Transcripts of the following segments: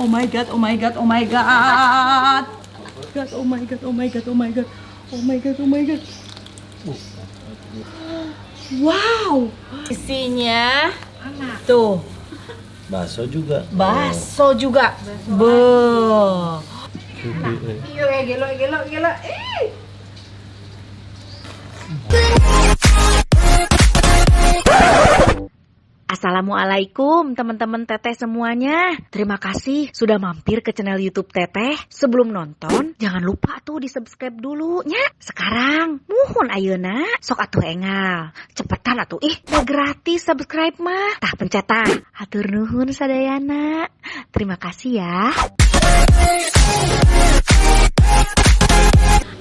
Oh my god, oh my god, oh my god. Oh my god, oh my god, oh my god. Oh my god, oh my god. Wow. Isinya tuh. Bakso juga. Bakso juga. Beuh. Gelo. Assalamualaikum teman-teman Teteh semuanya. Terima kasih sudah mampir ke channel YouTube Teteh. Sebelum nonton, jangan lupa tuh di-subscribe dulu nya. Sekarang, muhun ayeuna, sok atuh engal. Cepetan atuh, udah gratis subscribe mah. Tah pencet tah. Hatur nuhun sadayana. Terima kasih ya.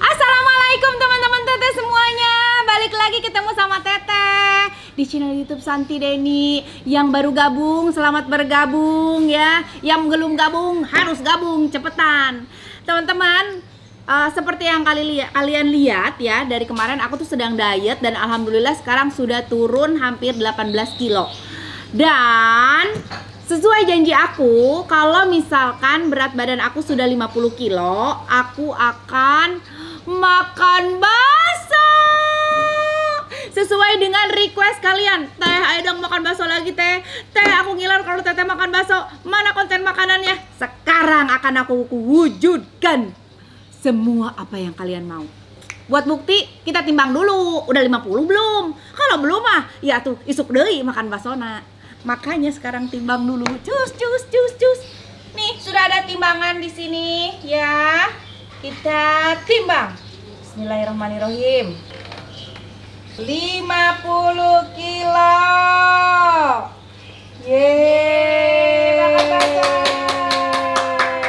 Assalamualaikum teman-teman Teteh semuanya. Balik lagi ketemu sama Teteh di channel YouTube Santi Deni. Yang baru gabung, selamat bergabung ya. Yang belum gabung, harus gabung cepetan. Teman-teman, seperti yang kalian lihat ya, dari kemarin aku tuh sedang diet dan alhamdulillah sekarang sudah turun hampir 18 kilo. Dan sesuai janji aku, kalau misalkan berat badan aku sudah 50 kilo, aku akan makan bakso. Sesuai dengan request kalian. Teh, ayo dong makan bakso lagi teh. Teh, aku ngiler kalau Teteh makan bakso. Mana konten makanannya? Sekarang akan aku wujudkan semua apa yang kalian mau. Buat bukti, kita timbang dulu. Udah 50 belum? Kalau belum mah, ya tuh isuk deui makan baksona. Makanya sekarang timbang dulu. Cus. Nih, sudah ada timbangan di sini ya. Kita timbang. Bismillahirrahmanirrahim. 50 kilo. Yeay.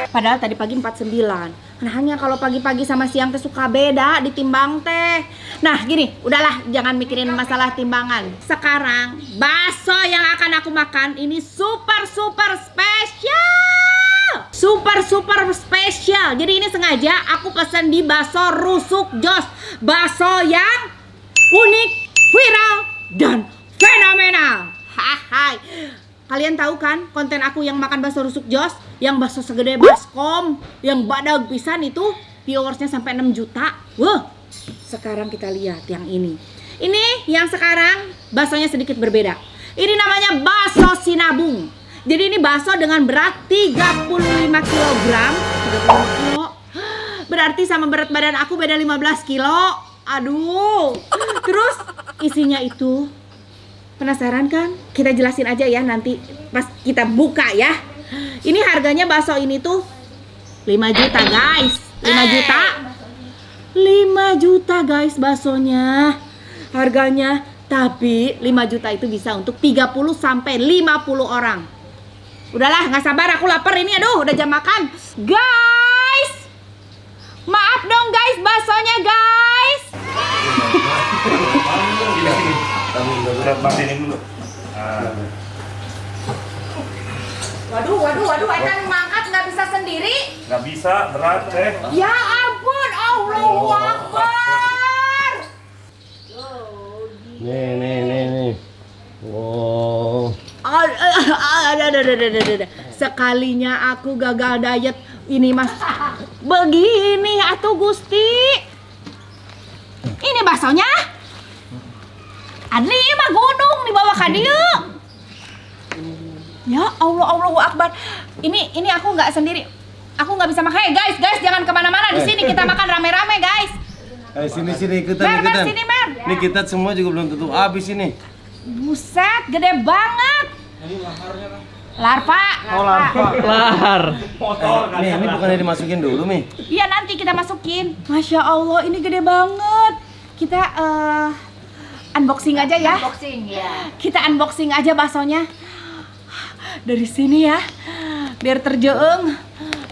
Padahal tadi pagi 49. Nah, hanya kalau pagi-pagi sama siang teh suka beda ditimbang teh. Nah, gini, udahlah, jangan mikirin masalah timbangan. Sekarang bakso yang akan aku makan ini super spesial. Super spesial. Jadi ini sengaja aku pesan di Bakso Rusuk Jos. Bakso yang unik, viral, dan fenomenal. Hai. Kalian tahu kan konten aku yang makan bakso rusuk Jos, yang bakso segede baskom, yang badag pisan itu viewersnya sampai 6 juta. Wah, sekarang kita lihat yang ini. Ini yang sekarang baksonya sedikit berbeda. Ini namanya bakso sinabung. Jadi ini bakso dengan berat 35 kg. Berarti sama berat badan aku beda 15 kilo. Aduh. Terus isinya itu, penasaran kan? Kita jelasin aja ya nanti pas kita buka ya. Ini harganya bakso ini tuh 5 juta guys. 5 juta. 5 juta guys baksonya. Harganya. Tapi 5 juta itu bisa untuk 30 sampai 50 orang. Udahlah, gak sabar, aku lapar ini. Aduh, udah jam makan. Guys, maaf dong guys, baksonya guys. Waduh, Etan mangkat nggak bisa sendiri. Nggak bisa, berat teh. Ya ampun, Allahu Akbar. Nih. Wow. Ada. Sekalinya aku gagal diet ini mas. Begini atuh Gusti. Ini baksonya. Adli mah gunung di bawah ka dieu. Ya Allah, Allahu Akbar. Ini aku nggak sendiri. Aku nggak bisa makan. Hey guys, jangan kemana-mana di sini kita makan rame-rame guys. Sini ikutan. Mer, sini Mer. Ini kita semua juga belum tentu habis ini. Buset, gede banget. Ini laharnya kan? Larva. Oh, lahar. Ini bukannya dimasukin dulu, Mi? Iya, nanti kita masukin. Masya Allah, ini gede banget. Kita unboxing aja ya. Kita unboxing aja baksonya. Dari sini ya. Biar terjeung.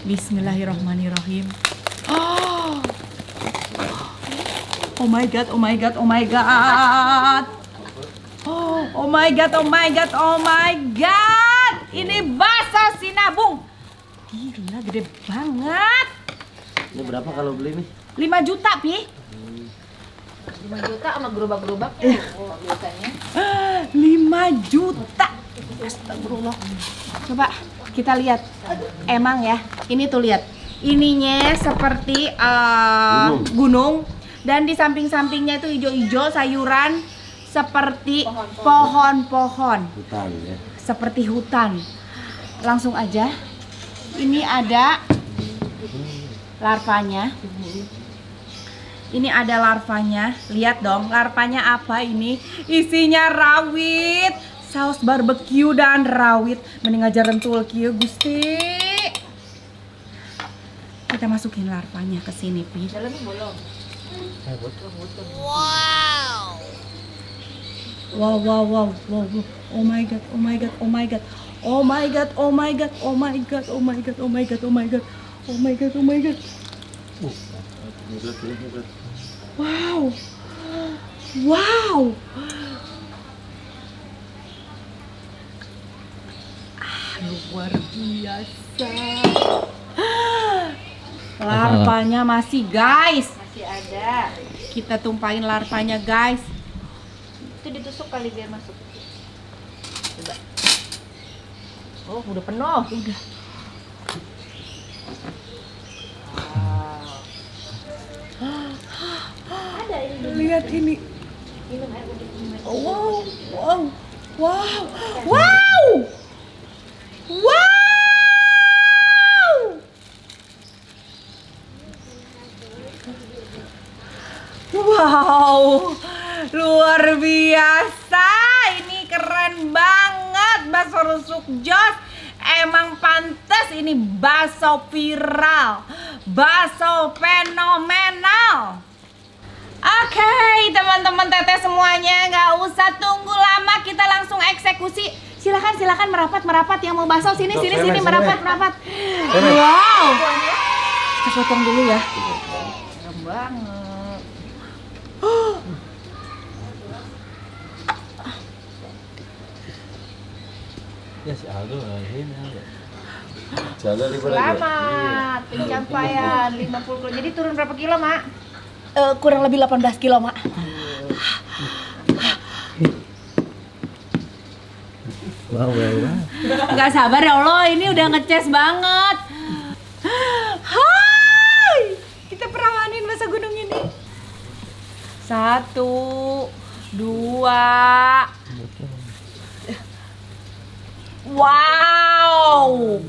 Bismillahirrahmanirrahim. Oh my god. Oh my god. Ini bakso sinabung. Gila, gede banget. Ini berapa kalau beli nih? 5 juta, Pi. 5 juta sama gerobak-gerobak biasanya. 5 juta. Astagfirullah. Coba kita lihat. Emang ya, ini tuh lihat. Ininya seperti gunung dan di samping-sampingnya itu hijau-hijau sayuran seperti pohon-pohon. Hutan ya. Seperti hutan. Langsung aja. Ini ada larvanya. Ini ada larvanya. Lihat dong, larvanya apa ini? Isinya rawit, saus barbeque dan rawit. Mending aja rentul kieu Gusti. Kita masukin larvanya ke sini, Pi. Dalamnya bolong. Wow, wow, wow, wow, wow. Oh my god, oh my god, oh my god. Oh my god, oh my god, oh my god, oh my god, oh my god, oh my god. Oh my god, oh my god. Wow. Wow. Luar biasa. Larvanya masih, guys. Masih ada. Kita tumpahin larvanya, guys. Itu ditusuk kali biar masuk. Coba. Oh, udah penuh. Udah. Ada ini. Lihat ini. Minum air putih. Wow, wow, wow, wow, wow. Wow, luar biasa. Ini keren banget, bakso rusuk Jos. Emang pantas ini bakso viral, bakso fenomenal. Oke, teman-teman teteh semuanya, nggak usah tunggu lama, kita langsung eksekusi. Silakan merapat yang mau bakso sini merapat. Wow. Kita potong dulu ya. Serem banget. Ya si Aldo ini. Jalan di mana? Selamat pencapaian 50 kilo. Jadi turun berapa kilo, Mak? Kurang lebih 18 kilo, Mak. Wow. Nggak sabar ya Allah, ini udah ngeces banget. Hai, kita perawanin masa gunung ini. 1, 2. Wow,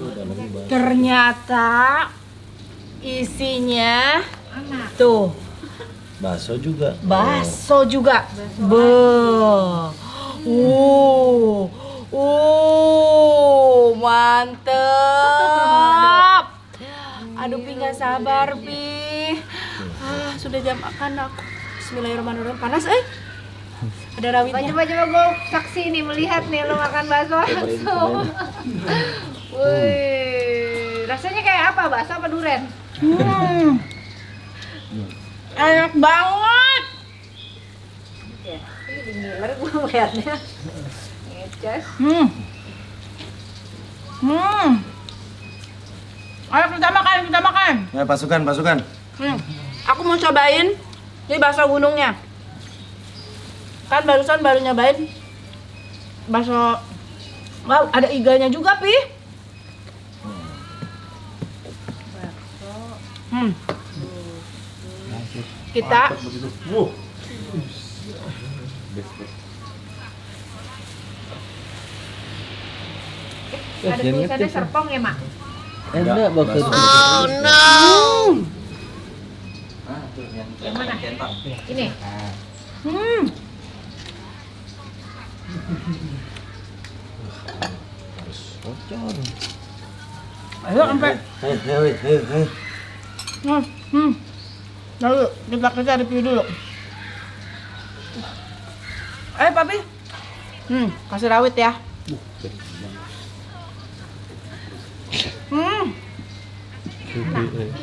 ternyata isinya tuh Bakso juga. bakso juga. Mantep. Aduh, Pi nggak sabar, Pi. Sudah jam makan aku. Bismillahirrahmanirrahim. Panas, Ada rawitnya. Coba gue saksi nih melihat nih lo makan bakso langsung. Wih, rasanya kayak apa? Bakso apa duren? Enak banget. Ya, ini ngiler gue melihatnya. Ngeces. Ayo kita makan. Ya pasukan. Aku mau cobain ini bakso gunungnya. Kan barusan baru nyobain bakso. Wow, ada iganya juga, Pi. Kita Ada tulisannya serpong ya, Mak? Enggak bakso. Yang mana? Ini. Bocor. Ayo sampai. Lalu kita review dulu. Papi. Kasih rawit ya.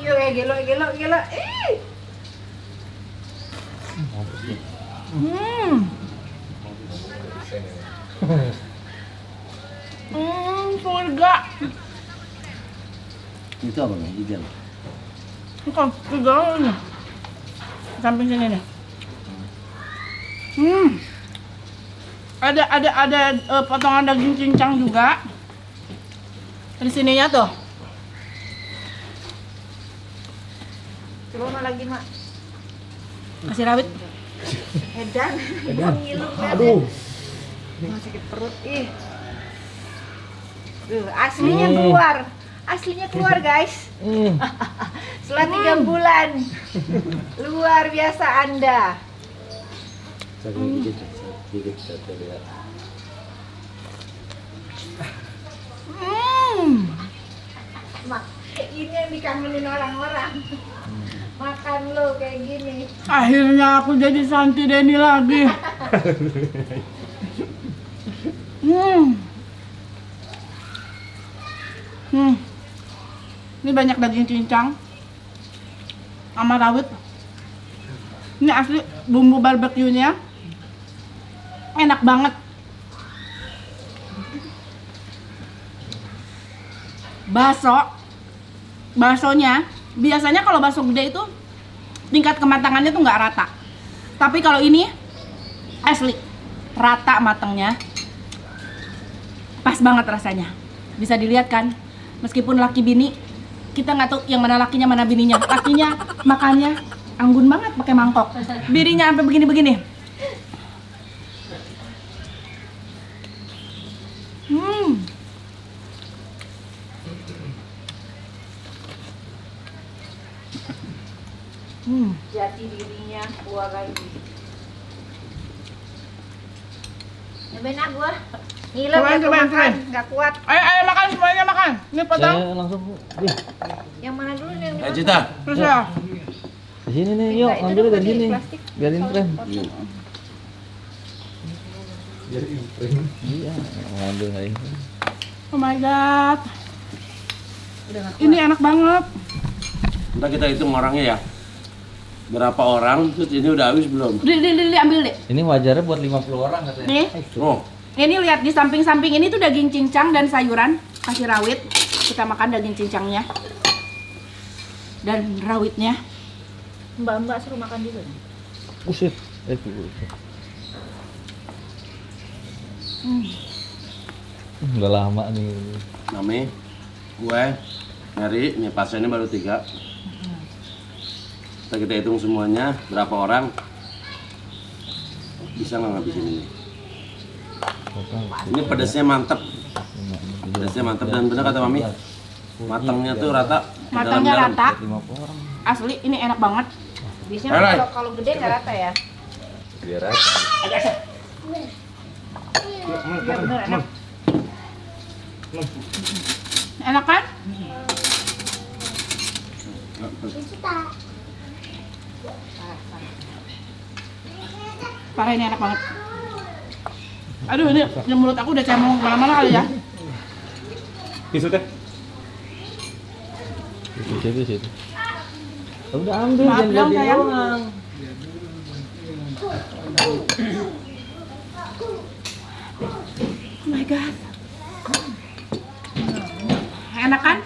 Iyo gelo. Surga. Itu apa nih? Ikan. Bukan, segala samping sini nih. Ada potongan daging cincang juga. Di sininya tuh. Coba mah lagi mak. Kasih rawit. Edan. Ngilu banget. Aduh. Sakit perut ih. Aslinya keluar. Aslinya keluar guys. Setelah 3 bulan. Luar biasa Anda. Sedikit. Mak, ini yang dikangenin orang-orang. Makan lo kayak gini. Akhirnya aku jadi Santi Deni lagi. Ini banyak daging cincang sama rawit. Ini asli bumbu barbeque-nya enak banget. Baksonya biasanya kalau bakso gede itu tingkat kematangannya tuh nggak rata. Tapi kalau ini asli rata matangnya, pas banget rasanya. Bisa dilihat kan, meskipun laki bini, kita nggak tahu yang mana lakinya mana bininya. Lakinya makannya anggun banget pakai mangkok, bininya sampai begini-begini. Jati dirinya keluar lagi. Nyobain ah gua. Ngiler Cobain, ya gua cobain, makan, cobain. nggak kuat. Ayo makan semuanya makan. Ini potong. Saya langsung nih. Yang mana dulu nih yang Ayo Cita. Terus ya. Di sini nih, Cita, yuk itu ambil dulu dari di sini. plastik. Biarin tren. Soalnya Iya, ambil aja. Oh my god. udah nggak kuat. Ini enak banget. Ntar kita hitung orangnya ya. Berapa orang, terus ini udah habis belum? Di ambil deh. Ini wajarnya buat 50 orang katanya. Nih. Oh, Ini lihat di samping-samping ini tuh daging cincang dan sayuran, kasih rawit. Kita makan daging cincangnya dan rawitnya. Mbak suruh makan juga. Buset. Udah lama nih. Mami, gue, Mary, nih pasiennya baru 3. Kita hitung semuanya, berapa orang bisa nggak ngabisin ini? Ini pedasnya mantep, dan bener kata Mami, matangnya tuh rata. Matangnya dalam-dalam. rata. 50 orang. Asli ini enak banget. Biasanya Alright. kalau gede nggak rata ya. Biar rata. Iya bener enak. Enak kan? Parah ini enak banget. Aduh ini di mulut aku udah cemong kemana-mana kali ya. Tisu teh. Di situ. Udah ambil, Maaf jangan dong, jadi sayang. orang. Oh my god. Enak kan?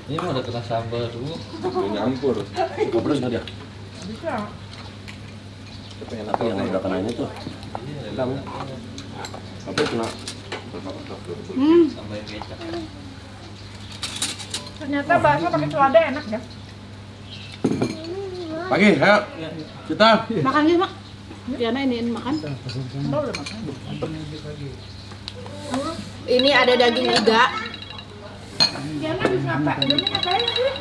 Ini mah udah kena sambal dulu. Nyampur. Suka pedas nggak dia? Bisa. Tapi yang udah kena ini tuh. Enggak. Tapi kena. Tambahin kecap. Ternyata bakso pakai selada enak ya. Pagi, ayo. Kita. Makan gitu, Mak. Diana ini makan. Ini ada daging iga. Diana habis ngapain? Diana ngapain sih?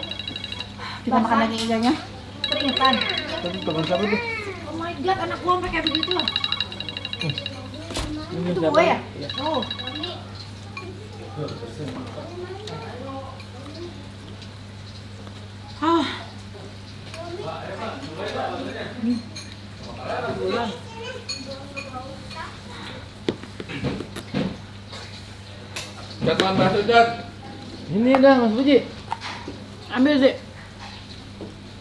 Kita makan daging iganya. Keringetan. Oh my god, anak gua sampai kayak begitu. Itu gua ya? Oh. Ah, Ini dah Mas Puji. ambil sih.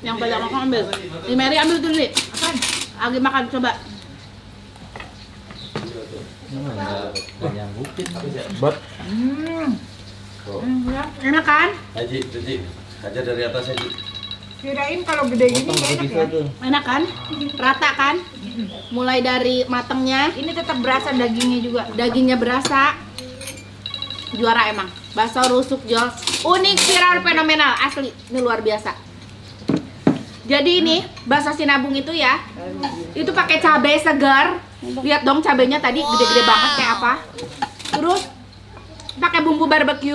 Yang banyak makan ambil. Di Mary ambil tuh sih. Makan. Lagi makan coba. Enggak nyanggutin. Enak kan? Haji, aja dari atas Haji. Kirain kalau gede gini Potong nggak enak bisa ya. tuh. Enak kan? Rata kan? Mulai dari matangnya, Ini tetap berasa dagingnya juga. dagingnya berasa. Juara emang. Bakso rusuk Jos. Unik, viral, fenomenal. Asli, ini luar biasa. Jadi ini bakso Sinabung itu ya, itu pakai cabai segar. Lihat dong cabainya tadi gede-gede banget kayak apa. Terus pakai bumbu barbeque.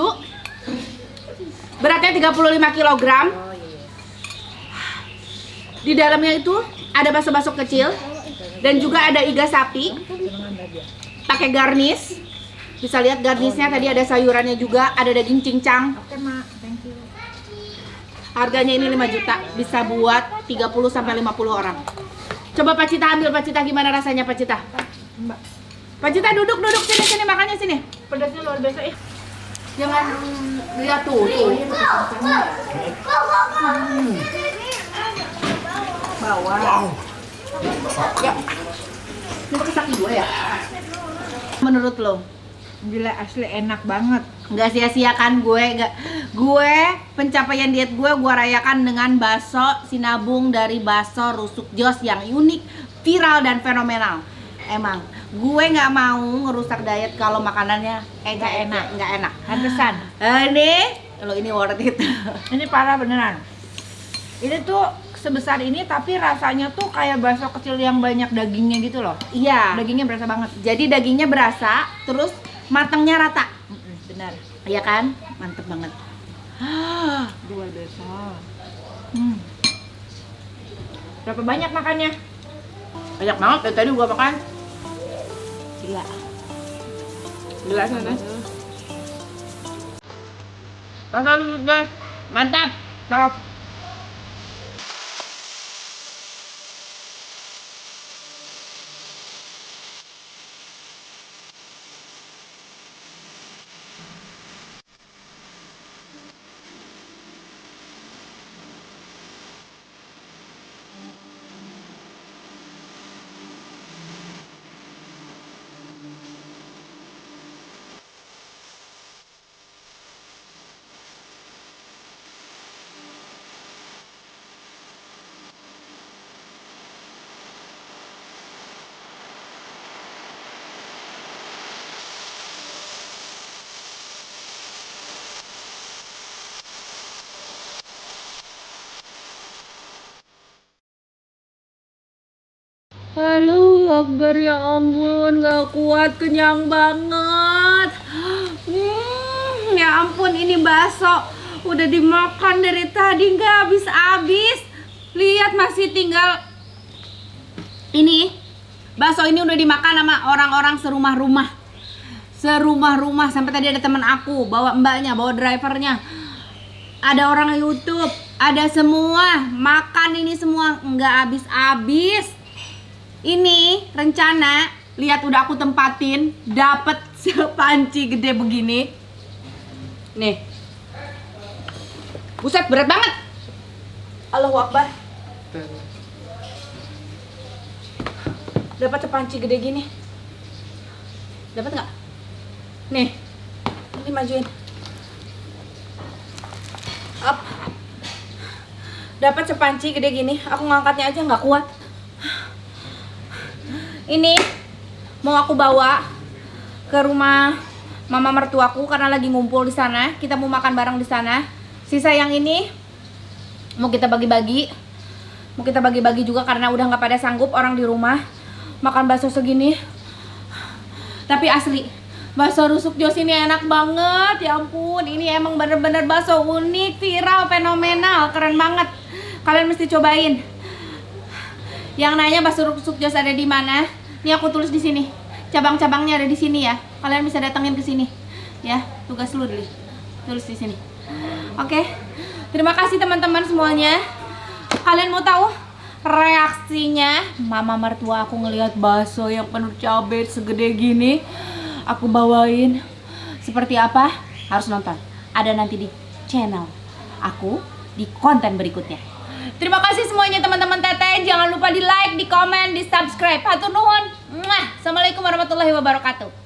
Beratnya 35 kg. Di dalamnya itu ada bakso-bakso kecil dan juga ada iga sapi. Pakai garnish. Bisa lihat garnishnya tadi ada sayurannya juga, ada daging cincang. Oke, Mak. Thank you. Harganya ini 5 juta, bisa buat 30 sampai 50 orang. Coba Pak Cita ambil, Pak Cita, gimana rasanya Pak Cita? Mbak, Pak Cita duduk sini makannya sini. pedasnya luar biasa ya. Jangan lihat tuh. Bawah. Ya. Ini pakai saki dua ya? Menurut lo? Gila, asli enak banget. Nggak sia-sia kan gue pencapaian diet gue rayakan dengan bakso Sinabung dari bakso rusuk Jos yang unik, viral dan fenomenal. Emang gue nggak mau ngerusak diet kalau makanannya nggak enak. Pantesan. Ini worth it. Ini parah beneran. Ini tuh sebesar ini tapi rasanya tuh kayak bakso kecil yang banyak dagingnya gitu loh. Iya. Dagingnya berasa banget. Jadi dagingnya berasa, terus matangnya rata. Benar. Iya kan? Mantep banget. Luar biasa. Berapa banyak makannya? Banyak banget dari tadi gua makan. Gila. Gila sana. Mantap. Top. Halo Akbar, ya ampun, gak kuat, kenyang banget. Ya ampun, ini bakso udah dimakan dari tadi gak habis-habis. Lihat masih tinggal ini. Bakso ini udah dimakan sama orang-orang serumah-rumah. Serumah-rumah, sampai tadi ada teman aku bawa mbaknya, bawa drivernya. Ada orang YouTube, ada semua. Makan ini semua nggak habis-habis. Ini rencana, lihat udah aku tempatin, dapat sepanci gede begini. Nih. Buset, berat banget. Allahu Akbar. Dapat sepanci gede gini. Dapat nggak? Nih. Ini majuin. Up. Dapat sepanci gede gini. Aku ngangkatnya aja nggak kuat. Ini mau aku bawa ke rumah mama mertuaku karena lagi ngumpul di sana. Kita mau makan bareng di sana. Sisa yang ini mau kita bagi-bagi. Mau kita bagi-bagi juga karena udah nggak pada sanggup orang di rumah makan bakso segini. Tapi asli, bakso rusuk Jos ini enak banget. Ya ampun, ini emang bener-bener bakso unik, viral, fenomenal, keren banget. Kalian mesti cobain. Yang nanya bakso rusuk Jos ada di mana? Ini aku tulis di sini. Cabang-cabangnya ada di sini ya. Kalian bisa datengin ke sini. Ya, tugas lu dulu. Tulis di sini. Oke. Terima kasih teman-teman semuanya. Kalian mau tahu reaksinya mama mertua aku ngelihat bakso yang penuh cabai segede gini? Aku bawain seperti apa? Harus nonton. Ada nanti di channel aku di konten berikutnya. Terima kasih semuanya teman-teman Teteh. Jangan lupa di like, di komen, di subscribe. Hatur nuhun. Assalamualaikum warahmatullahi wabarakatuh.